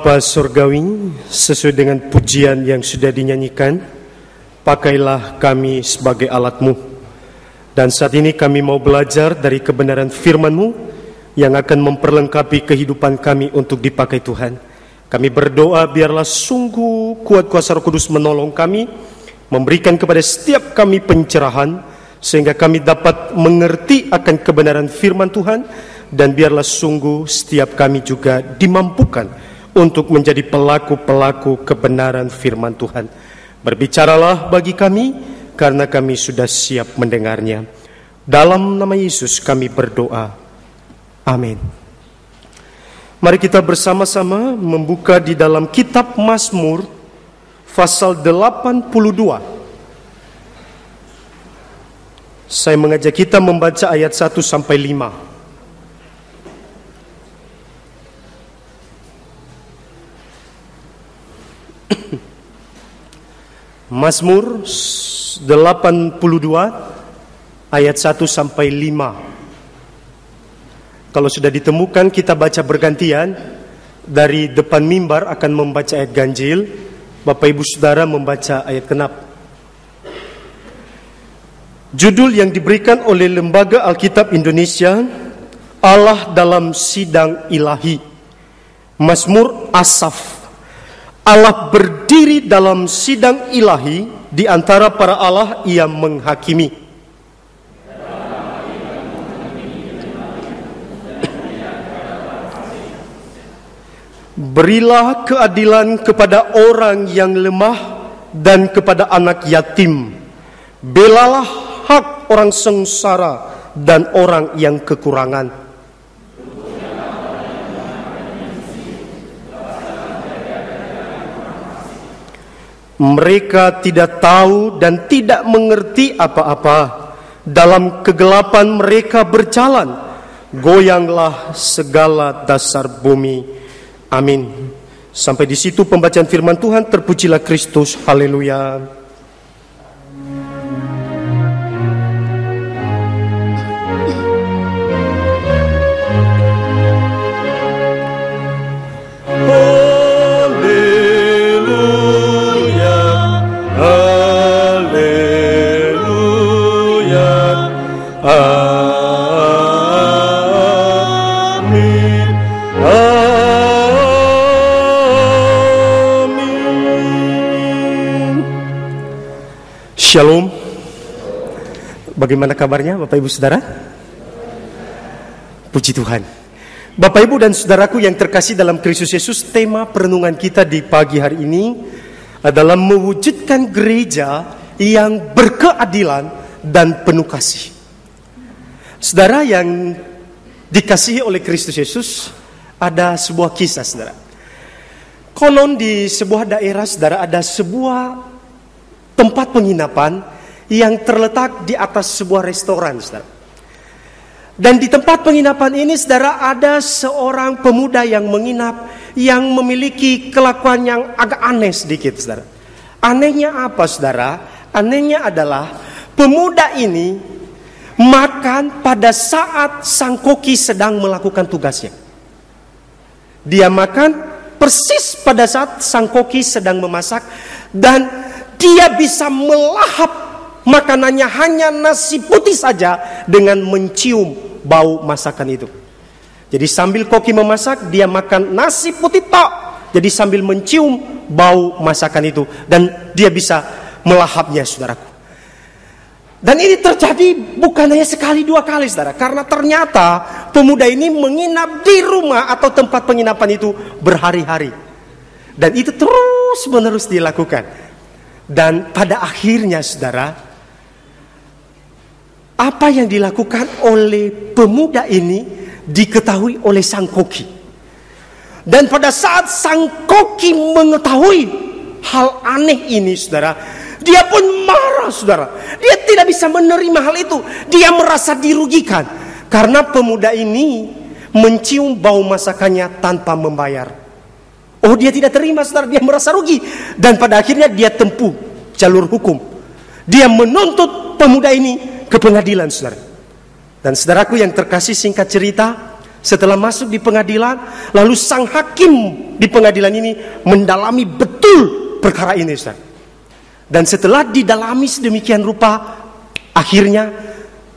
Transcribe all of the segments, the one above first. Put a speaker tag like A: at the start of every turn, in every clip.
A: Bapa Surgawi, sesuai dengan pujian yang sudah dinyanyikan, pakailah kami sebagai alat-Mu. Dan saat ini kami mau belajar dari kebenaran firman-Mu yang akan memperlengkapi kehidupan kami untuk dipakai Tuhan. Kami berdoa biarlah sungguh kuat kuasa Roh Kudus menolong kami, memberikan kepada setiap kami pencerahan, sehingga kami dapat mengerti akan kebenaran firman Tuhan, dan biarlah sungguh setiap kami juga dimampukan untuk menjadi pelaku-pelaku kebenaran firman Tuhan. Berbicaralah bagi kami, karena kami sudah siap mendengarnya. Dalam nama Yesus kami berdoa. Amin. Mari kita bersama-sama membuka di dalam kitab Mazmur, pasal 82. Saya mengajak kita membaca ayat 1 sampai 5. Mazmur 82 ayat 1 sampai 5. Kalau sudah ditemukan kita baca bergantian. Dari depan mimbar akan membaca ayat ganjil, Bapak Ibu Saudara membaca ayat genap. Judul yang diberikan oleh Lembaga Alkitab Indonesia, Allah dalam Sidang Ilahi. Mazmur Asaf. Allah berdiri dalam sidang ilahi, di antara para Allah ia menghakimi. Berilah keadilan kepada orang yang lemah dan kepada anak yatim. Belalah hak orang sengsara dan orang yang kekurangan. Mereka tidak tahu dan tidak mengerti apa-apa. Dalam kegelapan mereka berjalan. Goyanglah segala dasar bumi. Amin. Sampai di situ pembacaan firman Tuhan. Terpujilah Kristus. Haleluya. Shalom. Bagaimana kabarnya Bapak Ibu Saudara? Puji Tuhan. Bapak Ibu dan Saudaraku yang terkasih dalam Kristus Yesus, tema perenungan kita di pagi hari ini adalah mewujudkan gereja yang berkeadilan dan penuh kasih. Saudara yang dikasihi oleh Kristus Yesus, ada sebuah kisah saudara. Konon di sebuah daerah saudara ada sebuah tempat penginapan yang terletak di atas sebuah restoran, saudara. Dan di tempat penginapan ini, saudara, ada seorang pemuda yang menginap yang memiliki kelakuan yang agak aneh sedikit, saudara. Anehnya apa, saudara? Anehnya adalah pemuda ini makan pada saat sang koki sedang melakukan tugasnya. Dia makan persis pada saat sang koki sedang memasak, dan dia bisa melahap makanannya hanya nasi putih saja dengan mencium bau masakan itu. Jadi sambil koki memasak, dia makan nasi putih tok. Jadi sambil mencium bau masakan itu, dan dia bisa melahapnya, saudaraku. Dan ini terjadi bukan hanya sekali dua kali, saudara. Karena ternyata pemuda ini menginap di rumah atau tempat penginapan itu berhari-hari. Dan itu terus menerus dilakukan. Dan pada akhirnya, saudara, apa yang dilakukan oleh pemuda ini diketahui oleh sang koki. Dan pada saat sang koki mengetahui hal aneh ini, saudara, dia pun marah, saudara. Dia tidak bisa menerima hal itu. Dia merasa dirugikan karena pemuda ini mencium bau masakannya tanpa membayar. Oh, dia tidak terima, saudara. Dia merasa rugi. Dan pada akhirnya dia tempuh jalur hukum. Dia menuntut pemuda ini ke pengadilan, saudara. Dan saudaraku yang terkasih, singkat cerita, Setelah masuk di pengadilan, lalu sang hakim di pengadilan ini mendalami betul perkara ini, Ustaz. Dan setelah didalami sedemikian rupa, akhirnya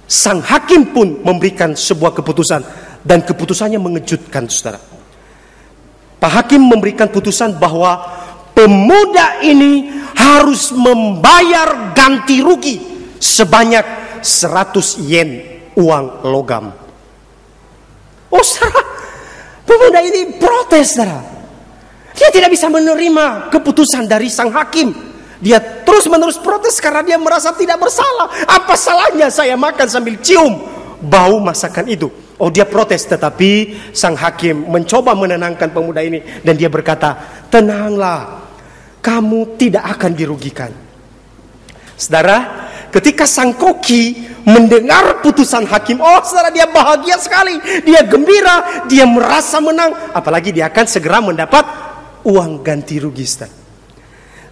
A: sang hakim pun memberikan sebuah keputusan, dan keputusannya mengejutkan, Saudara. Pak Hakim memberikan putusan bahwa pemuda ini harus membayar ganti rugi sebanyak 100 yen uang logam. Oh, Saudara, pemuda ini protes, Saudara. Dia tidak bisa menerima keputusan dari sang hakim. Dia terus-menerus protes karena dia merasa tidak bersalah. Apa salahnya saya makan sambil cium bau masakan itu? Oh, dia protes, tetapi sang hakim mencoba menenangkan pemuda ini, dan dia berkata, tenanglah, kamu tidak akan dirugikan. Saudara, ketika sang koki mendengar putusan hakim, oh saudara, dia bahagia sekali, dia gembira, dia merasa menang, apalagi dia akan segera mendapat uang ganti rugi, saudara.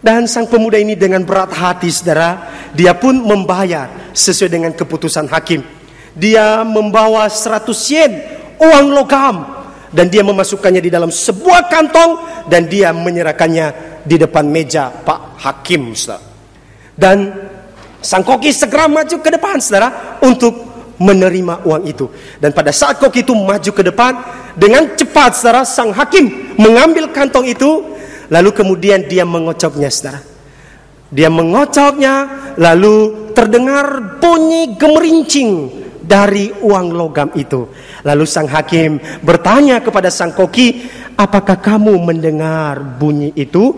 A: Dan sang pemuda ini dengan berat hati, saudara, dia pun membayar sesuai dengan keputusan hakim. Dia membawa 100 yen uang logam, dan dia memasukkannya di dalam sebuah kantong, dan dia menyerahkannya di depan meja Pak Hakim, saudara. Dan sang koki segera maju ke depan, saudara, untuk menerima uang itu. Dan pada saat koki itu maju ke depan, dengan cepat, saudara, sang hakim mengambil kantong itu, lalu kemudian dia mengocoknya, saudara. Dia mengocoknya, lalu terdengar bunyi gemerincing dari uang logam itu. Lalu sang hakim bertanya kepada sang koki, apakah kamu mendengar bunyi itu?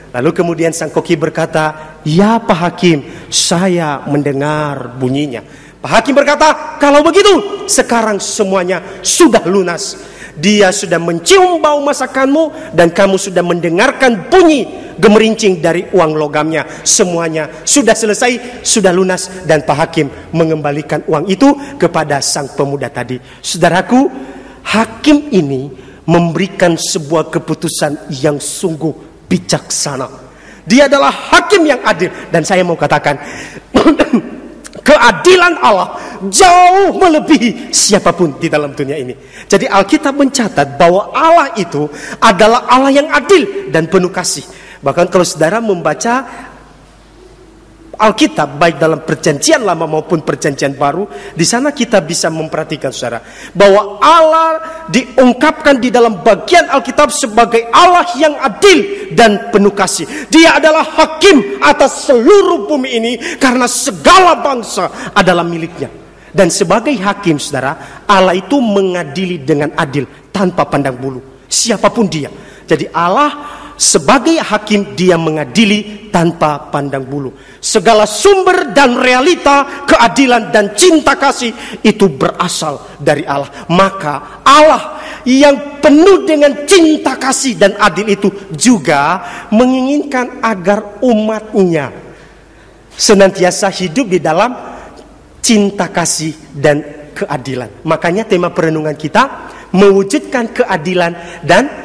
A: Lalu kemudian sang koki berkata, ya Pak Hakim, saya mendengar bunyinya. Pak Hakim berkata, kalau begitu sekarang semuanya sudah lunas. Dia sudah mencium bau masakanmu, dan kamu sudah mendengarkan bunyi gemerincing dari uang logamnya. Semuanya sudah selesai, sudah lunas, dan Pak Hakim mengembalikan uang itu kepada sang pemuda tadi. Saudaraku, hakim ini memberikan sebuah keputusan yang sungguh bijaksana. Dia adalah hakim yang adil, dan saya mau katakan keadilan Allah jauh melebihi siapapun di dalam dunia ini. Jadi Alkitab mencatat bahwa Allah itu adalah Allah yang adil dan penuh kasih. Bahkan kalau saudara membaca Alkitab baik dalam perjanjian lama maupun perjanjian baru, di sana kita bisa memperhatikan, saudara, bahwa Allah diungkapkan di dalam bagian Alkitab sebagai Allah yang adil dan penuh kasih. Dia adalah hakim atas seluruh bumi ini karena segala bangsa adalah miliknya. Dan sebagai hakim, saudara, Allah itu mengadili dengan adil tanpa pandang bulu siapapun dia. Jadi Allah sebagai hakim, dia mengadili tanpa pandang bulu. Segala sumber dan realita keadilan dan cinta kasih itu berasal dari Allah. Maka Allah yang penuh dengan cinta kasih dan adil itu juga menginginkan agar umatnya senantiasa hidup di dalam cinta kasih dan keadilan. Makanya tema perenungan kita mewujudkan keadilan dan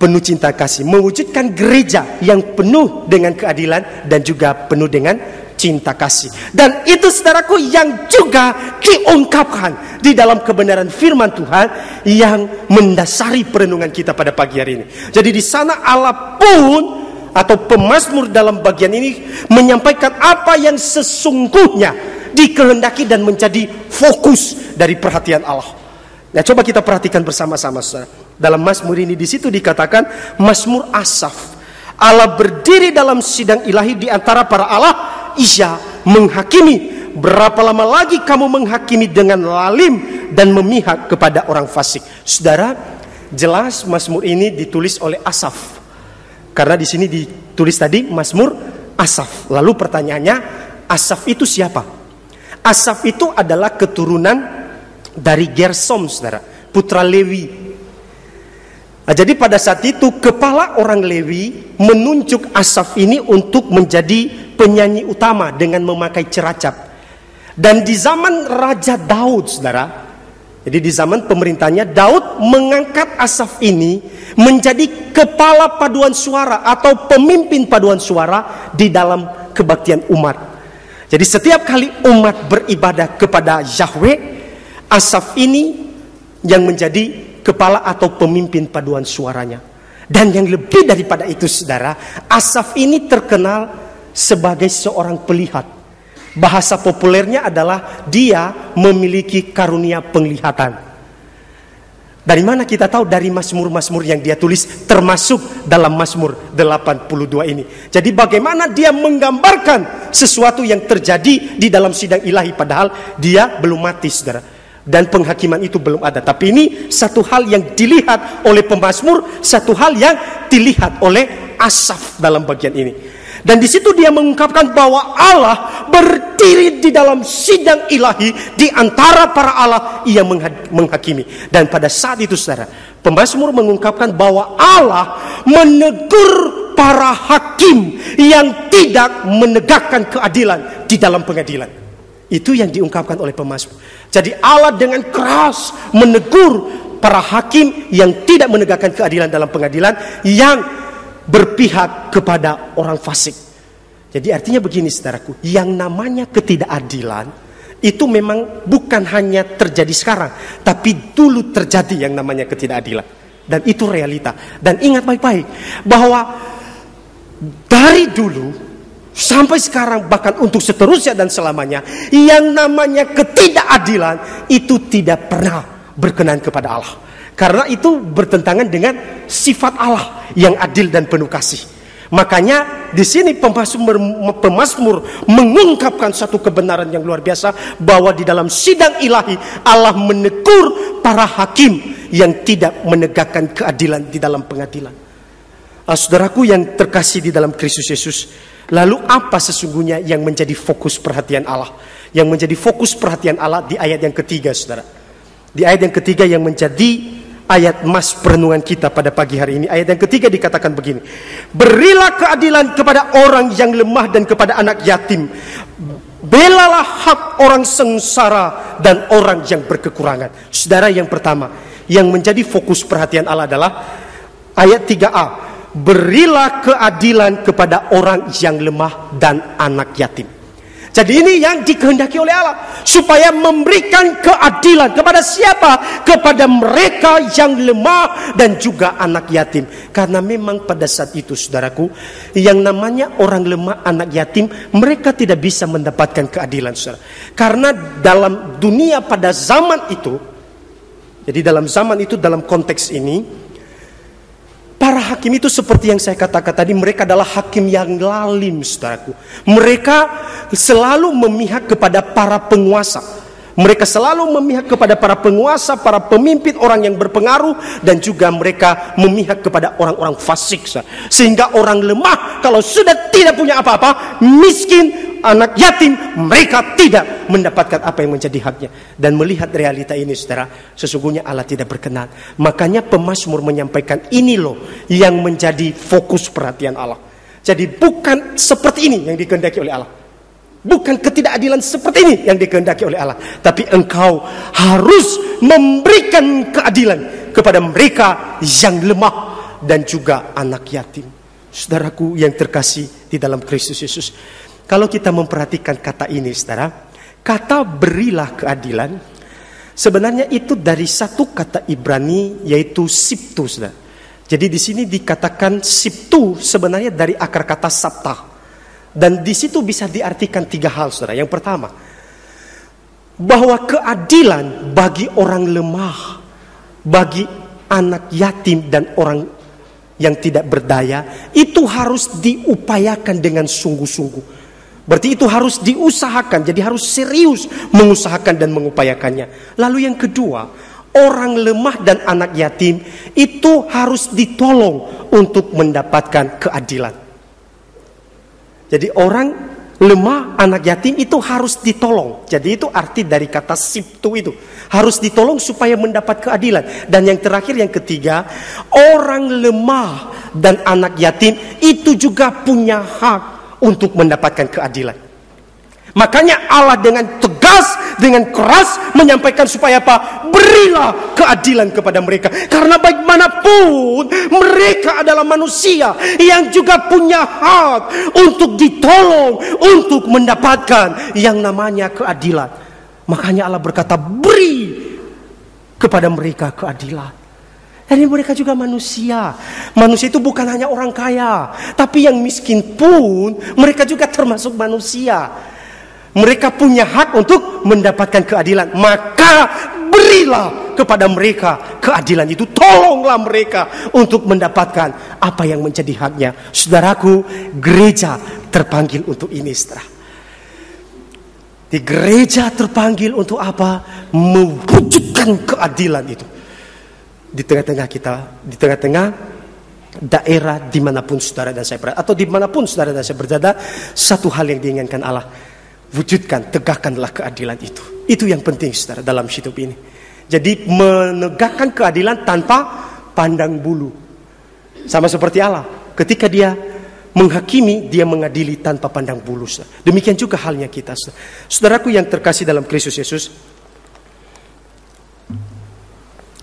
A: penuh cinta kasih, mewujudkan gereja yang penuh dengan keadilan dan juga penuh dengan cinta kasih. Dan itu, saudaraku, yang juga diungkapkan di dalam kebenaran firman Tuhan yang mendasari perenungan kita pada pagi hari ini. Jadi di sana Allah pun atau pemazmur dalam bagian ini menyampaikan apa yang sesungguhnya dikehendaki dan menjadi fokus dari perhatian Allah. Nah, coba kita perhatikan bersama-sama, saudara. Dalam Mazmur ini, di situ dikatakan Mazmur Asaf. Allah berdiri dalam sidang ilahi di antara para Allah. Ia menghakimi. Berapa lama lagi kamu menghakimi dengan lalim dan memihak kepada orang fasik? Saudara, jelas Mazmur ini ditulis oleh Asaf. Karena di sini ditulis tadi Mazmur Asaf. Lalu pertanyaannya, Asaf itu siapa? Asaf itu adalah keturunan dari Gersom, saudara, putra Lewi. Nah, jadi pada saat itu kepala orang Lewi menunjuk Asaf ini untuk menjadi penyanyi utama dengan memakai ceracap. Dan di zaman Raja Daud, saudara, jadi di zaman pemerintahnya Daud mengangkat Asaf ini menjadi kepala paduan suara atau pemimpin paduan suara di dalam kebaktian umat. Jadi setiap kali umat beribadah kepada Yahweh, Asaf ini yang menjadi kepala atau pemimpin paduan suaranya. Dan yang lebih daripada itu, saudara, Asaf ini terkenal sebagai seorang pelihat. Bahasa populernya adalah dia memiliki karunia penglihatan. Dari mana kita tahu? Dari Mazmur-Mazmur yang dia tulis, termasuk dalam Mazmur 82 ini. Jadi bagaimana dia menggambarkan sesuatu yang terjadi di dalam sidang ilahi, padahal dia belum mati, saudara. Dan penghakiman itu belum ada. Tapi ini satu hal yang dilihat oleh pemazmur, satu hal yang dilihat oleh Asaf dalam bagian ini. Dan di situ dia mengungkapkan bahwa Allah berdiri di dalam sidang ilahi di antara para Allah, ia menghakimi. Dan pada saat itu, saudara, pemazmur mengungkapkan bahwa Allah menegur para hakim yang tidak menegakkan keadilan di dalam pengadilan. Itu yang diungkapkan oleh pemazmur. Jadi Allah dengan keras menegur para hakim yang tidak menegakkan keadilan dalam pengadilan, yang berpihak kepada orang fasik. Jadi artinya begini, saudaraku, yang namanya ketidakadilan itu memang bukan hanya terjadi sekarang, tapi dulu terjadi yang namanya ketidakadilan. Dan itu realita. Dan ingat baik-baik bahwa dari dulu sampai sekarang, bahkan untuk seterusnya dan selamanya, yang namanya ketidakadilan itu tidak pernah berkenan kepada Allah. Karena itu bertentangan dengan sifat Allah yang adil dan penuh kasih. Makanya di sini pemazmur mengungkapkan satu kebenaran yang luar biasa, bahwa di dalam sidang ilahi Allah menegur para hakim yang tidak menegakkan keadilan di dalam pengadilan. Saudaraku yang terkasih di dalam Kristus Yesus, lalu apa sesungguhnya yang menjadi fokus perhatian Allah? Yang menjadi fokus perhatian Allah di ayat yang ketiga, saudara. Di ayat yang ketiga yang menjadi ayat emas perenungan kita pada pagi hari ini. Ayat yang ketiga dikatakan begini: berilah keadilan kepada orang yang lemah dan kepada anak yatim. Belalah hak orang sengsara dan orang yang berkekurangan. Saudara, yang pertama yang menjadi fokus perhatian Allah adalah ayat 3a. Berilah keadilan kepada orang yang lemah dan anak yatim. Jadi ini yang dikehendaki oleh Allah, supaya memberikan keadilan kepada siapa? Kepada mereka yang lemah dan juga anak yatim. Karena memang pada saat itu, saudaraku, yang namanya orang lemah, anak yatim, mereka tidak bisa mendapatkan keadilan, saudara. Karena dalam dunia pada zaman itu, jadi dalam zaman itu, dalam konteks ini, para hakim itu seperti yang saya katakan tadi, mereka adalah hakim yang lalim, saudaraku. Mereka selalu memihak kepada para penguasa. Mereka selalu memihak kepada para penguasa, para pemimpin, orang yang berpengaruh, dan juga mereka memihak kepada orang-orang fasik. Sehingga orang lemah, kalau sudah tidak punya apa-apa, miskin, anak yatim, mereka tidak mendapatkan apa yang menjadi haknya. Dan melihat realita ini, saudara, sesungguhnya Allah tidak berkenan. Makanya pemazmur menyampaikan, ini loh yang menjadi fokus perhatian Allah. Jadi bukan seperti ini yang dikehendaki oleh Allah, bukan ketidakadilan seperti ini yang dikehendaki oleh Allah, tapi engkau harus memberikan keadilan kepada mereka yang lemah dan juga anak yatim. Saudaraku yang terkasih di dalam Kristus Yesus, kalau kita memperhatikan kata ini, saudara, kata berilah keadilan, sebenarnya itu dari satu kata Ibrani, yaitu siptu, saudara. Jadi di sini dikatakan siptu sebenarnya dari akar kata sapta. Dan di situ bisa diartikan tiga hal, saudara. Yang pertama, bahwa keadilan bagi orang lemah, bagi anak yatim dan orang yang tidak berdaya, itu harus diupayakan dengan sungguh-sungguh. Berarti itu harus diusahakan, jadi harus serius mengusahakan dan mengupayakannya. Lalu yang kedua, orang lemah dan anak yatim itu harus ditolong untuk mendapatkan keadilan. Jadi orang lemah, anak yatim itu harus ditolong. Jadi itu arti dari kata siptu itu. Harus ditolong supaya mendapat keadilan. Dan yang terakhir, yang ketiga, orang lemah dan anak yatim itu juga punya hak untuk mendapatkan keadilan. Makanya Allah dengan tegas, dengan keras menyampaikan supaya apa? Berilah keadilan kepada mereka. Karena bagaimanapun mereka adalah manusia yang juga punya hak untuk ditolong, untuk mendapatkan yang namanya keadilan. Makanya Allah berkata, beri kepada mereka keadilan. Dan mereka juga manusia. Manusia itu bukan hanya orang kaya, tapi yang miskin pun mereka juga termasuk manusia. Mereka punya hak untuk mendapatkan keadilan. Maka berilah kepada mereka keadilan itu. Tolonglah mereka untuk mendapatkan apa yang menjadi haknya. Saudaraku, gereja terpanggil untuk ini, saudara. Di gereja terpanggil untuk apa? Mewujudkan keadilan itu. Di tengah-tengah kita, di tengah-tengah daerah dimanapun saudara dan saya berada, atau dimanapun saudara dan saya berada, satu hal yang diinginkan Allah, wujudkan, tegakkanlah keadilan itu. Itu yang penting saudara dalam hidup ini. Jadi menegakkan keadilan tanpa pandang bulu. Sama seperti Allah, ketika dia menghakimi, dia mengadili tanpa pandang bulu. Saudara. Demikian juga halnya kita. Saudaraku yang terkasih dalam Kristus Yesus,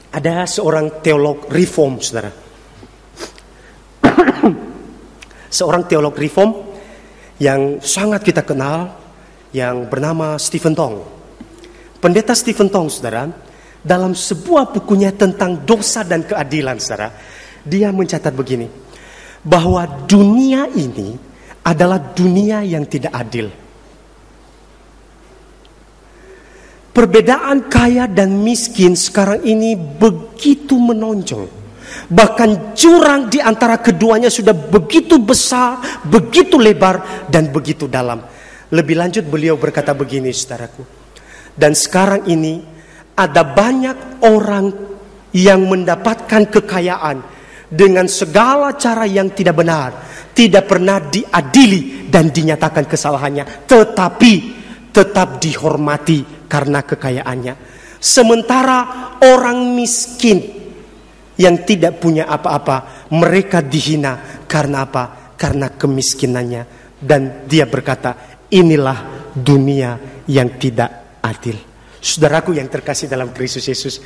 A: ada seorang teolog reform, saudara. Seorang teolog reform yang sangat kita kenal, yang bernama Stephen Tong. Pendeta Stephen Tong, saudara, dalam sebuah bukunya tentang dosa dan keadilan, saudara, dia mencatat begini, bahwa dunia ini adalah dunia yang tidak adil. Perbedaan kaya dan miskin sekarang ini begitu menonjol. Bahkan jurang di antara keduanya sudah begitu besar, begitu lebar, dan begitu dalam. Lebih lanjut beliau berkata begini, saudaraku. Dan sekarang ini ada banyak orang yang mendapatkan kekayaan dengan segala cara yang tidak benar. Tidak pernah diadili dan dinyatakan kesalahannya. Tetapi tetap dihormati karena kekayaannya. Sementara orang miskin yang tidak punya apa-apa, mereka dihina karena apa? Karena kemiskinannya. Dan dia berkata, inilah dunia yang tidak adil. Saudaraku yang terkasih dalam Kristus Yesus,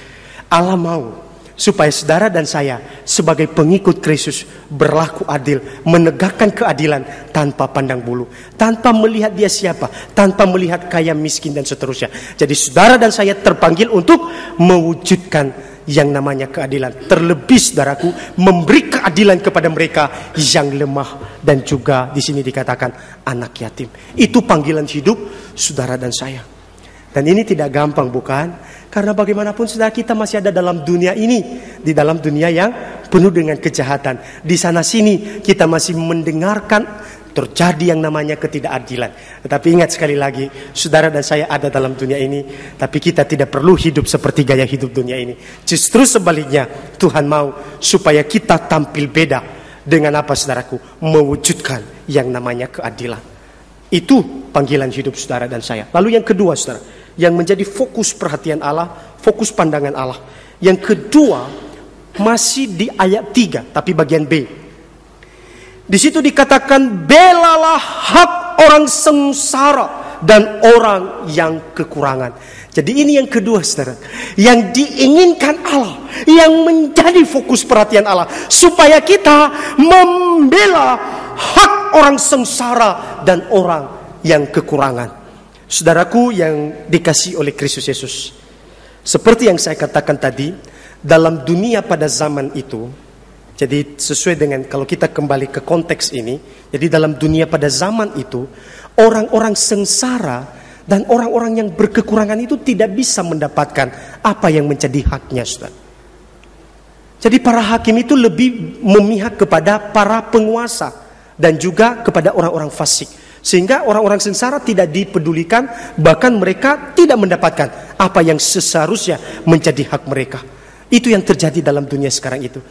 A: Allah mau supaya saudara dan saya sebagai pengikut Kristus berlaku adil, menegakkan keadilan tanpa pandang bulu, tanpa melihat dia siapa, tanpa melihat kaya miskin dan seterusnya. Jadi saudara dan saya terpanggil untuk mewujudkan yang namanya keadilan. Terlebih saudaraku, memberi keadilan kepada mereka yang lemah dan juga di sini dikatakan anak yatim. Itu panggilan hidup saudara dan saya. Dan ini tidak gampang, bukan? Karena bagaimanapun saudara, kita masih ada dalam dunia ini, di dalam dunia yang penuh dengan kejahatan. Di sana sini kita masih mendengarkan terjadi yang namanya ketidakadilan. Tetapi ingat sekali lagi, saudara dan saya ada dalam dunia ini, tapi kita tidak perlu hidup seperti gaya hidup dunia ini. Justru sebaliknya, Tuhan mau supaya kita tampil beda dengan apa, saudaraku? Mewujudkan yang namanya keadilan. Itu panggilan hidup saudara dan saya. Lalu yang kedua, saudara, yang menjadi fokus perhatian Allah, fokus pandangan Allah. Yang kedua, masih di ayat 3, tapi bagian B. Di situ dikatakan, belalah hak orang sengsara dan orang yang kekurangan. Jadi ini yang kedua, saudara, yang diinginkan Allah, yang menjadi fokus perhatian Allah, supaya kita membela hak orang sengsara dan orang yang kekurangan. Saudaraku yang dikasihi oleh Kristus Yesus, seperti yang saya katakan tadi, dalam dunia pada zaman itu, jadi sesuai dengan kalau kita kembali ke konteks ini, jadi dalam dunia pada zaman itu, orang-orang sengsara dan orang-orang yang berkekurangan itu tidak bisa mendapatkan apa yang menjadi haknya, saudara. Jadi para hakim itu lebih memihak kepada para penguasa dan juga kepada orang-orang fasik. Sehingga orang-orang sengsara tidak dipedulikan, bahkan mereka tidak mendapatkan apa yang seharusnya menjadi hak mereka. Itu yang terjadi dalam dunia sekarang itu,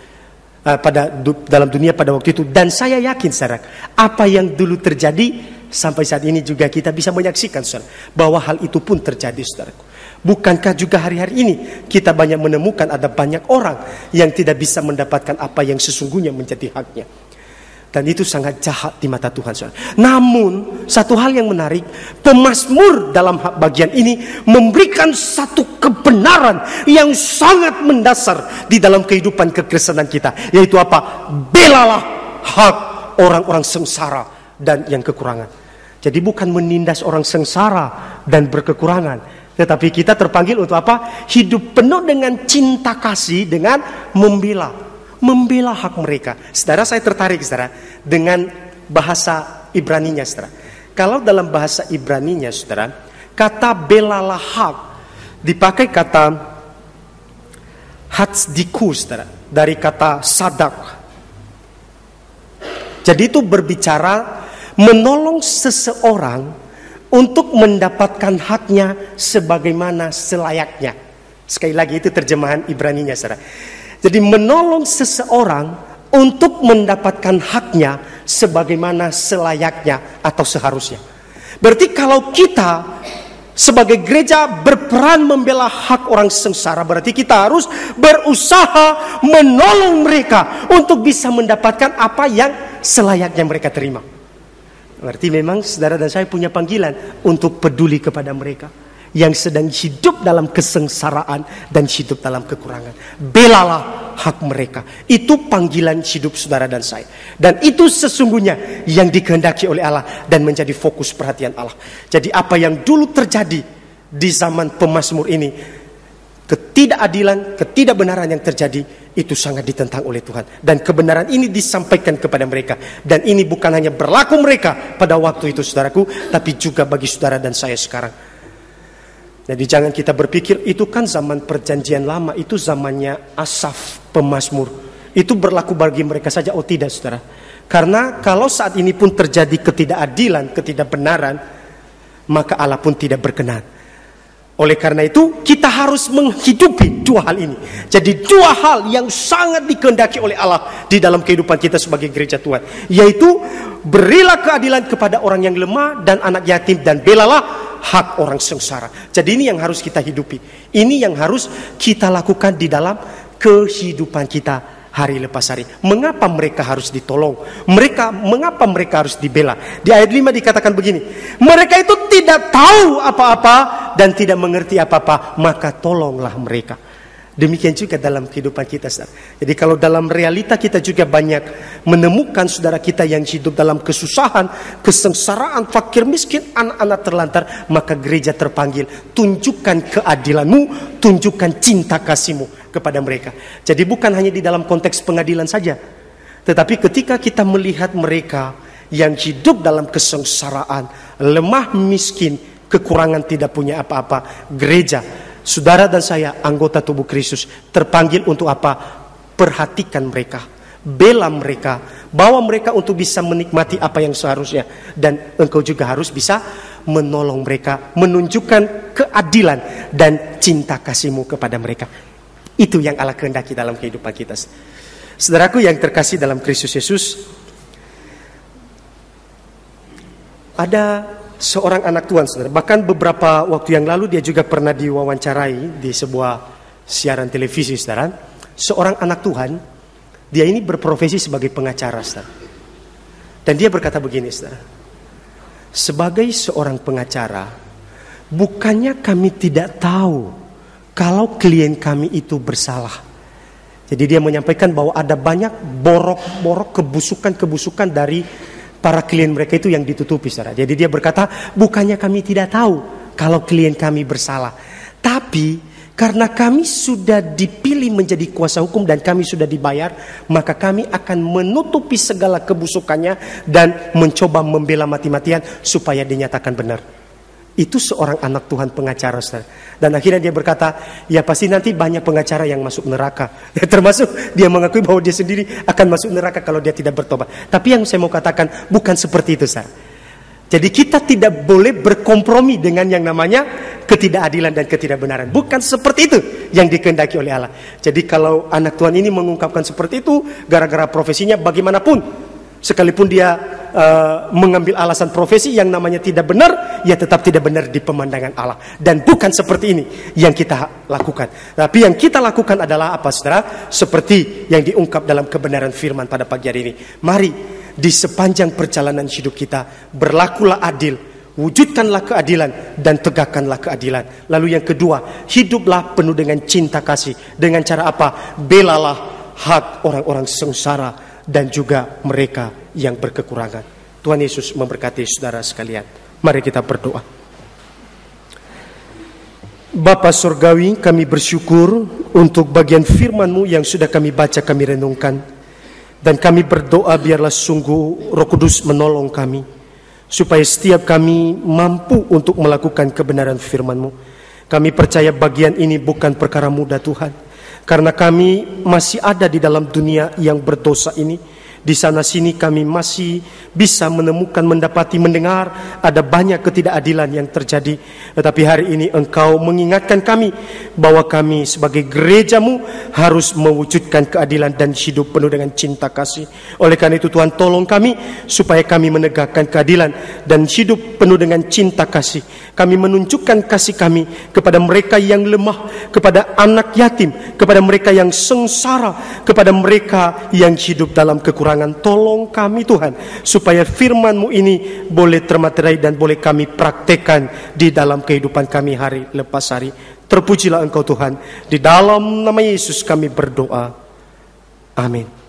A: dalam dunia pada waktu itu. Dan saya yakin, saudara, apa yang dulu terjadi sampai saat ini juga kita bisa menyaksikan, saudara, bahwa hal itu pun terjadi, saudaraku. Bukankah juga hari-hari ini kita banyak menemukan ada banyak orang yang tidak bisa mendapatkan apa yang sesungguhnya menjadi haknya. Dan itu sangat jahat di mata Tuhan, saudara. Namun satu hal yang menarik, pemazmur dalam bagian ini memberikan satu kebenaran yang sangat mendasar di dalam kehidupan kekristenan kita, yaitu apa? Belalah hak orang-orang sengsara dan yang kekurangan. Jadi bukan menindas orang sengsara dan berkekurangan, Tetapi kita terpanggil untuk apa? Hidup penuh dengan cinta kasih, dengan membela hak mereka. Saudara, saya tertarik saudara dengan bahasa Ibraninya saudara. Kalau dalam bahasa Ibraninya saudara, kata belalah hak dipakai kata hatsdiku saudara, dari kata sadak. Jadi itu berbicara menolong seseorang untuk mendapatkan haknya sebagaimana selayaknya. Sekali lagi itu terjemahan Ibraninya saudara. Jadi menolong seseorang untuk mendapatkan haknya sebagaimana selayaknya atau seharusnya. Berarti kalau kita sebagai gereja berperan membela hak orang sengsara, berarti kita harus berusaha menolong mereka untuk bisa mendapatkan apa yang selayaknya mereka terima. Berarti memang saudara dan saya punya panggilan untuk peduli kepada mereka yang sedang hidup dalam kesengsaraan dan hidup dalam kekurangan. Belalah hak mereka. Itu panggilan hidup saudara dan saya. Dan itu sesungguhnya yang dikehendaki oleh Allah dan menjadi fokus perhatian Allah. Jadi apa yang dulu terjadi di zaman pemazmur ini, ketidakadilan, ketidakbenaran yang terjadi, itu sangat ditentang oleh Tuhan. Dan kebenaran ini disampaikan kepada mereka. Dan ini bukan hanya berlaku mereka pada waktu itu saudaraku, tapi juga bagi saudara dan saya sekarang. Jadi jangan kita berpikir itu kan zaman perjanjian lama, itu zamannya Asaf pemazmur. Itu berlaku bagi mereka saja. Oh tidak saudara. Karena kalau saat ini pun terjadi ketidakadilan, ketidakbenaran, maka Allah pun tidak berkenan. Oleh karena itu kita harus menghidupi dua hal ini. Jadi dua hal yang sangat dikehendaki oleh Allah di dalam kehidupan kita sebagai gereja Tuhan, yaitu berilah keadilan kepada orang yang lemah dan anak yatim, dan belalah hak orang sengsara. Jadi ini yang harus kita hidupi. Ini yang harus kita lakukan di dalam kehidupan kita hari lepas hari. Mengapa mereka harus ditolong? Mengapa mereka harus dibela? Di ayat 5 dikatakan begini, mereka itu tidak tahu apa-apa dan tidak mengerti apa-apa, maka tolonglah mereka. Demikian juga dalam kehidupan kita, saudara. Jadi kalau dalam realita kita juga banyak menemukan saudara kita yang hidup dalam kesusahan, kesengsaraan, fakir miskin, anak-anak terlantar, maka gereja terpanggil, tunjukkan keadilanmu, tunjukkan cinta kasihmu kepada mereka. Jadi bukan hanya di dalam konteks pengadilan saja, tetapi ketika kita melihat mereka yang hidup dalam kesengsaraan, lemah miskin, kekurangan, tidak punya apa-apa, gereja, saudara dan saya, anggota tubuh Kristus, terpanggil untuk apa? Perhatikan mereka, bela mereka, bawa mereka untuk bisa menikmati apa yang seharusnya. Dan engkau juga harus bisa menolong mereka, menunjukkan keadilan dan cinta kasihmu kepada mereka. Itu yang Allah kehendaki dalam kehidupan kita. Saudaraku yang terkasih dalam Kristus Yesus, ada seorang anak Tuhan, saudara. Bahkan beberapa waktu yang lalu dia juga pernah diwawancarai di sebuah siaran televisi, saudara. Seorang anak Tuhan, dia ini berprofesi sebagai pengacara, saudara. Dan dia berkata begini, saudara. Sebagai seorang pengacara, bukannya kami tidak tahu kalau klien kami itu bersalah. Jadi dia menyampaikan bahwa ada banyak borok-borok, kebusukan-kebusukan dari para klien mereka itu yang ditutupi, saudara. Jadi dia berkata, bukannya kami tidak tahu kalau klien kami bersalah, tapi karena kami sudah dipilih menjadi kuasa hukum dan kami sudah dibayar, maka kami akan menutupi segala kebusukannya dan mencoba membela mati-matian supaya dinyatakan benar. Itu seorang anak Tuhan pengacara, saudara. Dan akhirnya dia berkata, ya pasti nanti banyak pengacara yang masuk neraka. Termasuk dia mengakui bahwa dia sendiri akan masuk neraka kalau dia tidak bertobat. Tapi yang saya mau katakan, bukan seperti itu, saudara. Jadi kita tidak boleh berkompromi dengan yang namanya ketidakadilan dan ketidakbenaran. Bukan seperti itu yang dikehendaki oleh Allah. Jadi kalau anak Tuhan ini mengungkapkan seperti itu, gara-gara profesinya bagaimanapun, sekalipun dia mengambil alasan profesi yang namanya tidak benar, ya tetap tidak benar di pemandangan Allah. Dan bukan seperti ini yang kita lakukan. Tapi yang kita lakukan adalah apa, saudara? Seperti yang diungkap dalam kebenaran firman pada pagi hari ini. Mari di sepanjang perjalanan hidup kita berlakulah adil, wujudkanlah keadilan dan tegakkanlah keadilan. Lalu yang kedua, hiduplah penuh dengan cinta kasih. Dengan cara apa? Belalah hak orang-orang sengsara dan juga mereka yang berkekurangan. Tuhan Yesus memberkati saudara sekalian. Mari kita berdoa. Bapa Surgawi, kami bersyukur untuk bagian firman-Mu yang sudah kami baca, kami renungkan. Dan kami berdoa biarlah sungguh Roh Kudus menolong kami, supaya setiap kami mampu untuk melakukan kebenaran firman-Mu. Kami percaya bagian ini bukan perkara mudah Tuhan, karena kami masih ada di dalam dunia yang berdosa ini. Di sana sini kami masih bisa menemukan, mendapati, mendengar ada banyak ketidakadilan yang terjadi. Tetapi hari ini Engkau mengingatkan kami bahwa kami sebagai gereja-Mu harus mewujudkan keadilan dan hidup penuh dengan cinta kasih. Oleh karena itu Tuhan, tolong kami supaya kami menegakkan keadilan dan hidup penuh dengan cinta kasih. Kami menunjukkan kasih kami kepada mereka yang lemah, kepada anak yatim, kepada mereka yang sengsara, kepada mereka yang hidup dalam kekurangan. Tolong kami Tuhan, supaya firman-Mu ini boleh termaterai dan boleh kami praktekkan di dalam kehidupan kami hari lepas hari. Terpujilah Engkau Tuhan. Di dalam nama Yesus kami berdoa. Amin.